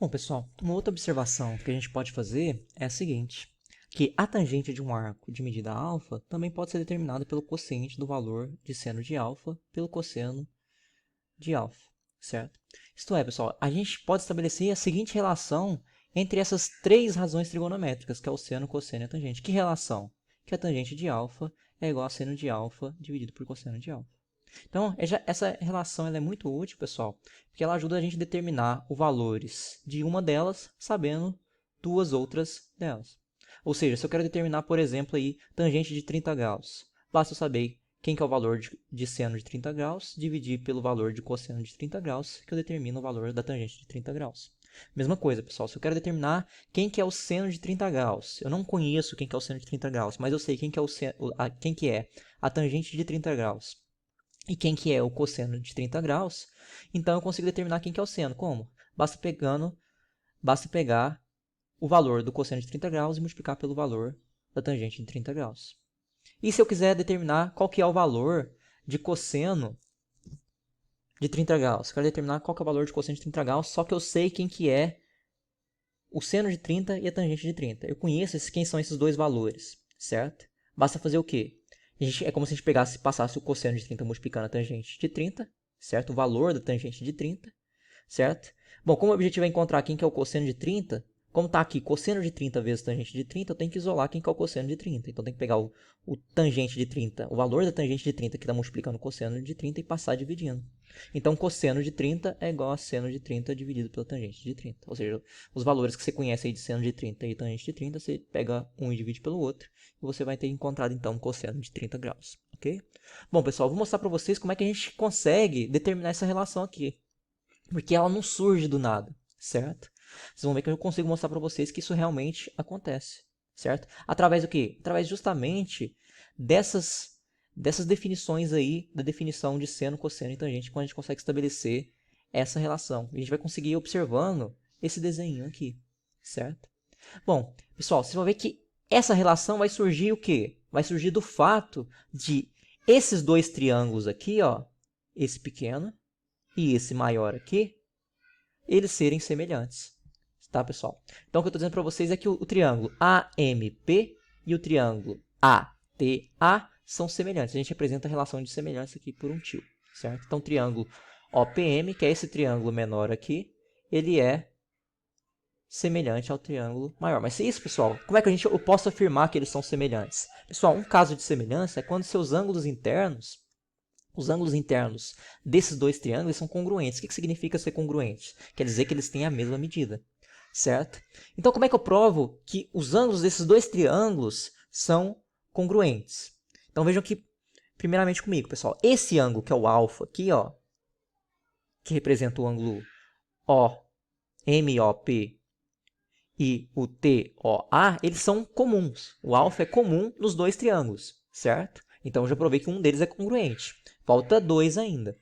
Bom, pessoal, uma outra observação que a gente pode fazer é a seguinte, que a tangente de um arco de medida alfa também pode ser determinada pelo quociente do valor de seno de alfa pelo cosseno de alfa, certo? Isto é, pessoal, a gente pode estabelecer a seguinte relação entre essas três razões trigonométricas, que é o seno, o cosseno e a tangente. Que relação? Que a tangente de alfa é igual a seno de alfa dividido por cosseno de alfa. Então, essa relação ela é muito útil, pessoal, porque ela ajuda a gente a determinar os valores de uma delas, sabendo duas outras delas. Ou seja, se eu quero determinar, por exemplo, aí, tangente de 30 graus, basta eu saber quem que é o valor de seno de 30 graus, dividir pelo valor de cosseno de 30 graus, que eu determino o valor da tangente de 30 graus. Mesma coisa, pessoal, se eu quero determinar quem que é o seno de 30 graus, eu não conheço quem que é o seno de 30 graus, mas eu sei quem que é, quem que é a tangente de 30 graus e quem que é o cosseno de 30 graus, então eu consigo determinar quem que é o seno. Como? Basta pegar o valor do cosseno de 30 graus e multiplicar pelo valor da tangente de 30 graus. E se eu quiser determinar qual que é o valor de cosseno de 30 graus? Eu quero determinar qual que é o valor de cosseno de 30 graus, só que eu sei quem que é o seno de 30 e a tangente de 30. Eu conheço quem são esses dois valores, certo? Basta fazer o quê? É como se a gente passasse o cosseno de 30 multiplicando a tangente de 30, certo? O valor da tangente de 30, certo? Bom, como o objetivo é encontrar quem que é o cosseno de 30, como está aqui cosseno de 30 vezes tangente de 30, eu tenho que isolar quem que é o cosseno de 30. Então, eu tenho que pegar o tangente de 30, o valor da tangente de 30 que está multiplicando o cosseno de 30 e passar dividindo. Então, cosseno de 30 é igual a seno de 30 dividido pela tangente de 30. Ou seja, os valores que você conhece aí de seno de 30 e tangente de 30, você pega um e divide pelo outro, e você vai ter encontrado, então, cosseno de 30 graus. Ok? Bom, pessoal, vou mostrar para vocês como é que a gente consegue determinar essa relação aqui. Porque ela não surge do nada, certo? Vocês vão ver que eu consigo mostrar para vocês que isso realmente acontece, certo? Através do quê? Através justamente dessas definições aí, da definição de seno, cosseno e tangente, quando a gente consegue estabelecer essa relação. A gente vai conseguir ir observando esse desenho aqui, certo? Bom, pessoal, vocês vão ver que essa relação vai surgir o quê? Vai surgir do fato de esses dois triângulos aqui, ó, esse pequeno e esse maior aqui, eles serem semelhantes. Tá, pessoal? Então, o que eu estou dizendo para vocês é que o triângulo AMP e o triângulo ATA são semelhantes. A gente representa a relação de semelhança aqui por um tio, certo? Então, o triângulo OPM, que é esse triângulo menor aqui, ele é semelhante ao triângulo maior. Mas se isso, pessoal, como é que eu posso afirmar que eles são semelhantes? Pessoal, um caso de semelhança é quando seus ângulos internos, os ângulos internos desses dois triângulos são congruentes. O que significa ser congruente? Quer dizer que eles têm a mesma medida, certo? Então, como é que eu provo que os ângulos desses dois triângulos são congruentes? Então, vejam aqui, primeiramente comigo, pessoal. Esse ângulo, que é o alfa aqui, ó, que representa o ângulo MOP e o TOA, eles são comuns. O alfa é comum nos dois triângulos, certo? Então, eu já provei que um deles é congruente. Falta dois ainda.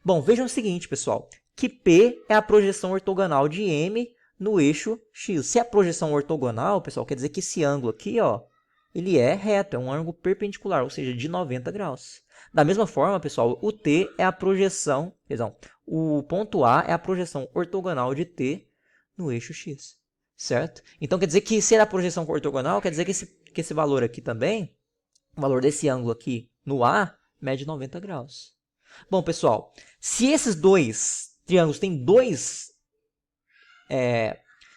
Bom, vejam o seguinte, pessoal. Que P é a projeção ortogonal de M no eixo X. Se é a projeção ortogonal, pessoal, quer dizer que esse ângulo aqui, ó, ele é reto, é um ângulo perpendicular, ou seja, de 90 graus. Da mesma forma, pessoal, o T é a projeção, perdão, o ponto A é a projeção ortogonal de T no eixo X, certo? Então, quer dizer que se é a projeção ortogonal, quer dizer que esse valor aqui também, o valor desse ângulo aqui no A, mede 90 graus. Bom, pessoal, se esses dois triângulos têm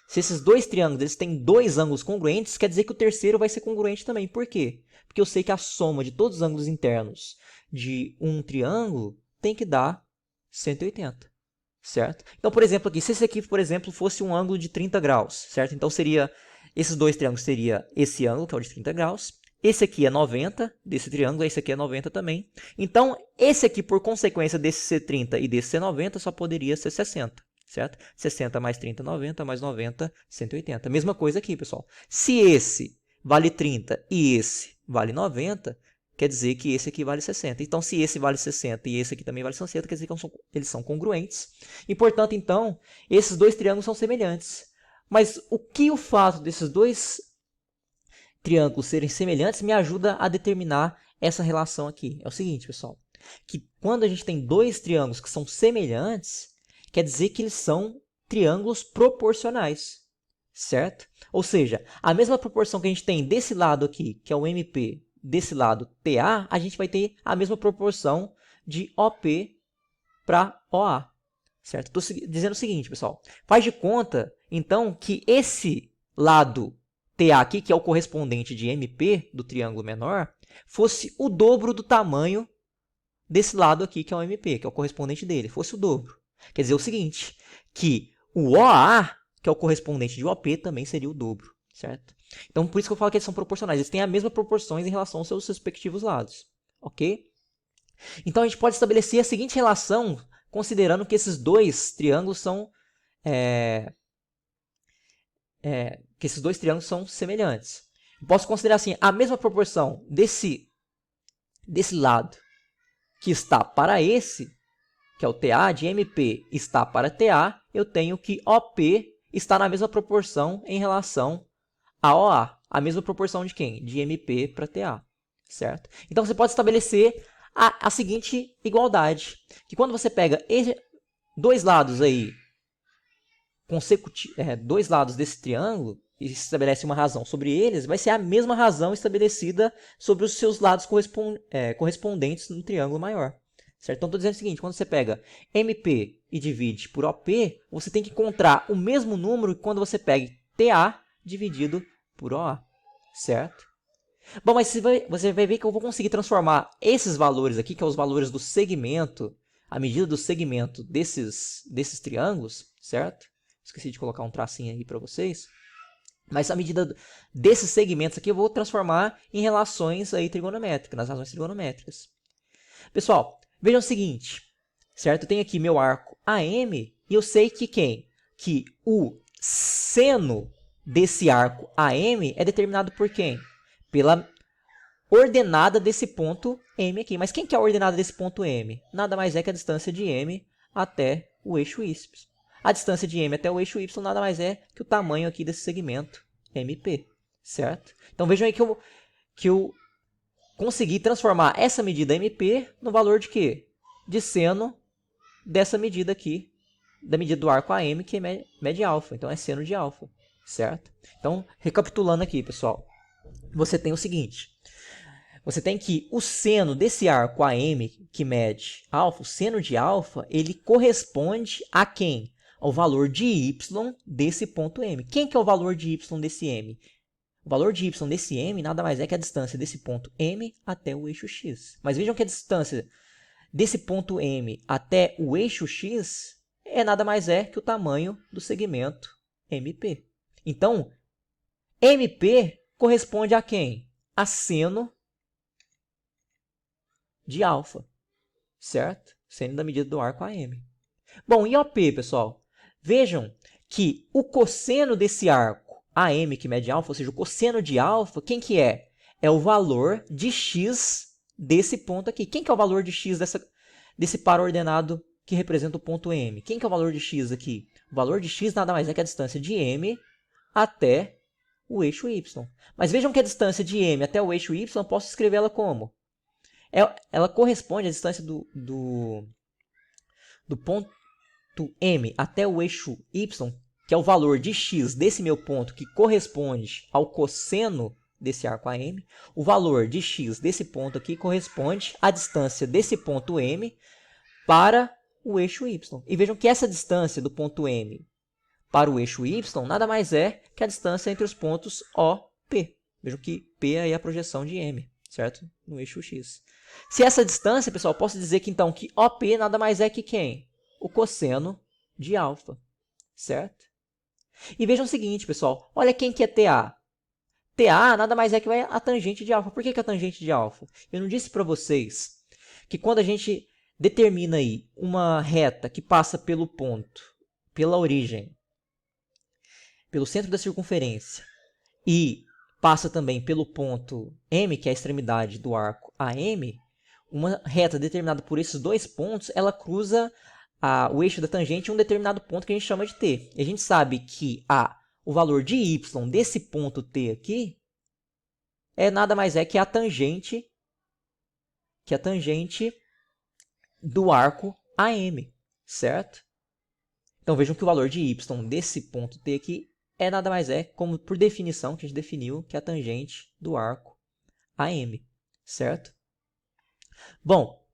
se esses dois triângulos eles têm dois ângulos congruentes, quer dizer que o terceiro vai ser congruente também. Por quê? Porque eu sei que a soma de todos os ângulos internos de um triângulo tem que dar 180, certo? Então, por exemplo, aqui, se esse aqui, por exemplo, fosse um ângulo de 30 graus, certo? Então, esses dois triângulos seria esse ângulo, que é o de 30 graus. Esse aqui é 90 desse triângulo, esse aqui é 90 também. Então, esse aqui, por consequência desse ser 30 e desse ser 90, só poderia ser 60, certo? 60 mais 30, 90, mais 90, 180. Mesma coisa aqui, pessoal. Se esse vale 30 e esse vale 90, quer dizer que esse aqui vale 60. Então, se esse vale 60 e esse aqui também vale 60, quer dizer que eles são congruentes. E, portanto, então, esses dois triângulos são semelhantes. Mas o que o fato desses dois triângulos serem semelhantes me ajuda a determinar essa relação aqui? É o seguinte, pessoal, que quando a gente tem dois triângulos que são semelhantes, quer dizer que eles são triângulos proporcionais, certo? Ou seja, a mesma proporção que a gente tem desse lado aqui, que é o MP, desse lado TA, a gente vai ter a mesma proporção de OP para OA, certo? Estou dizendo o seguinte, pessoal. Faz de conta, então, que esse lado TA aqui, que é o correspondente de MP, do triângulo menor, fosse o dobro do tamanho desse lado aqui, que é o MP, que é o correspondente dele, fosse o dobro. Quer dizer o seguinte, que o OA, que é o correspondente de OP, também seria o dobro, certo? Então, por isso que eu falo que eles são proporcionais. Eles têm as mesmas proporções em relação aos seus respectivos lados, ok? Então, a gente pode estabelecer a seguinte relação, considerando que esses dois triângulos são semelhantes. Eu posso considerar assim, a mesma proporção desse lado que está para esse, que é o TA, de MP está para TA, eu tenho que OP está na mesma proporção em relação a OA. A mesma proporção de quem? De MP para TA, certo? Então, você pode estabelecer a seguinte igualdade, que quando você pega dois lados aí, dois lados desse triângulo, e estabelece uma razão sobre eles, vai ser a mesma razão estabelecida sobre os seus lados correspondentes no triângulo maior. Certo? Então, estou dizendo o seguinte, quando você pega MP e divide por OP, você tem que encontrar o mesmo número que quando você pega TA dividido por OA. Certo? Bom, mas você vai ver que eu vou conseguir transformar esses valores aqui, que são os valores do segmento, a medida do segmento desses triângulos, certo? Esqueci de colocar um tracinho aí para vocês. Mas a medida desses segmentos aqui eu vou transformar em relações aí trigonométricas, nas razões trigonométricas. Pessoal, vejam o seguinte, certo? Eu tenho aqui meu arco AM e eu sei que que o seno desse arco AM é determinado por quem? Pela ordenada desse ponto M aqui. Mas quem que é a ordenada desse ponto M? Nada mais é que a distância de M até o eixo Y. A distância de M até o eixo Y nada mais é que o tamanho aqui desse segmento MP, certo? Então vejam aí que eu consegui transformar essa medida MP no valor de quê? De seno dessa medida aqui, da medida do arco AM, que mede alfa. Então é seno de alfa, certo? Então, recapitulando aqui, pessoal, você tem o seguinte. Você tem que o seno desse arco AM que mede alfa, o seno de alfa, ele corresponde a quem? Ao valor de y desse ponto M. Quem que é o valor de y desse M? O valor de y desse M nada mais é que a distância desse ponto M até o eixo X. Mas vejam que a distância desse ponto M até o eixo X é nada mais é que o tamanho do segmento MP. Então, MP corresponde a quem? A seno de alfa, certo? Seno da medida do arco AM. Bom, e OP, pessoal? Vejam que o cosseno desse arco AM que mede alfa, ou seja, o cosseno de alfa, quem que é? É o valor de x desse ponto aqui. Quem que é o valor de x desse par ordenado que representa o ponto M? Quem que é o valor de x aqui? O valor de x nada mais é que a distância de M até o eixo Y. Mas vejam que a distância de M até o eixo Y, eu posso escrevê-la como? Ela corresponde à distância do ponto M até o eixo Y, que é o valor de x desse meu ponto, que corresponde ao cosseno desse arco AM. O valor de x desse ponto aqui corresponde à distância desse ponto M para o eixo Y. E vejam que essa distância do ponto M para o eixo Y nada mais é que a distância entre os pontos O, P. Vejam que P é a projeção de M, certo? No eixo X. Se essa distância, pessoal, eu posso dizer que então que OP nada mais é que quem? O cosseno de alfa, certo? E vejam o seguinte, pessoal, olha quem que é TA. TA nada mais é que a tangente de alfa. Por que a tangente de alfa? Eu não disse para vocês que quando a gente determina aí uma reta que passa pelo ponto, pela origem, pelo centro da circunferência e passa também pelo ponto M, que é a extremidade do arco AM, uma reta determinada por esses dois pontos, ela cruza o eixo da tangente em um determinado ponto que a gente chama de T. E a gente sabe que o valor de y desse ponto T aqui é nada mais é que a tangente do arco AM, certo? Então vejam que o valor de y desse ponto T aqui é nada mais como por definição que a gente definiu, que é a tangente do arco AM, certo? Bom,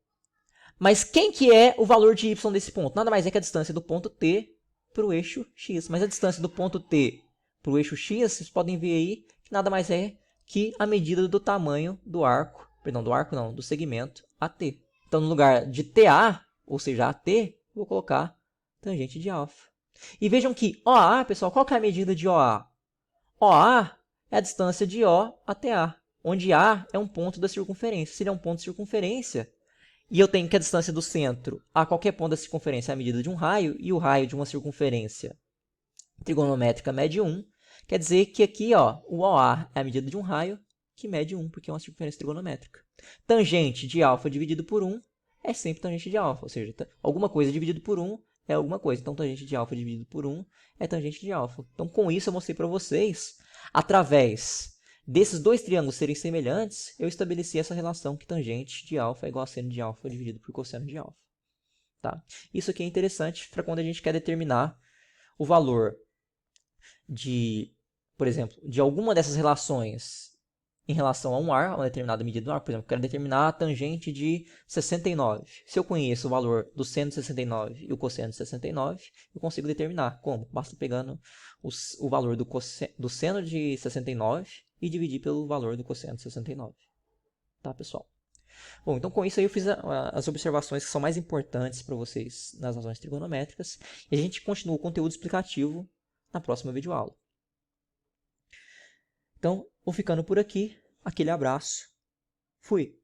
mas quem que é o valor de y desse ponto? Nada mais é que a distância do ponto T para o eixo x. Mas a distância do ponto T para o eixo x, vocês podem ver aí que nada mais é que a medida do tamanho do arco, perdão, do arco não, do segmento AT. Então, no lugar de TA, ou seja, AT, vou colocar tangente de alfa. E vejam que OA, pessoal, qual que é a medida de OA? OA é a distância de O até A, onde A é um ponto da circunferência. Se ele é um ponto de circunferência, e eu tenho que a distância do centro a qualquer ponto da circunferência é a medida de um raio, e o raio de uma circunferência trigonométrica mede 1, quer dizer que aqui o OA é a medida de um raio, que mede 1, porque é uma circunferência trigonométrica. Tangente de alfa dividido por 1 é sempre tangente de alfa, ou seja, alguma coisa dividido por 1 é alguma coisa. Então, tangente de alfa dividido por 1 é tangente de alfa. Então, com isso, eu mostrei para vocês, através desses dois triângulos serem semelhantes, eu estabeleci essa relação que tangente de alfa é igual a seno de alfa dividido por cosseno de alfa. Tá? Isso aqui é interessante para quando a gente quer determinar o valor de, por exemplo, de alguma dessas relações em relação a um ar, a uma determinada medida do ar. Por exemplo, eu quero determinar a tangente de 69. Se eu conheço o valor do seno de 69 e o cosseno de 69, eu consigo determinar. Como? Basta pegando o valor do seno de 69 e dividir pelo valor do cosseno de 69. Tá, pessoal? Bom, então com isso aí eu fiz as observações que são mais importantes para vocês nas razões trigonométricas. E a gente continua o conteúdo explicativo na próxima videoaula. Então, vou ficando por aqui. Aquele abraço. Fui!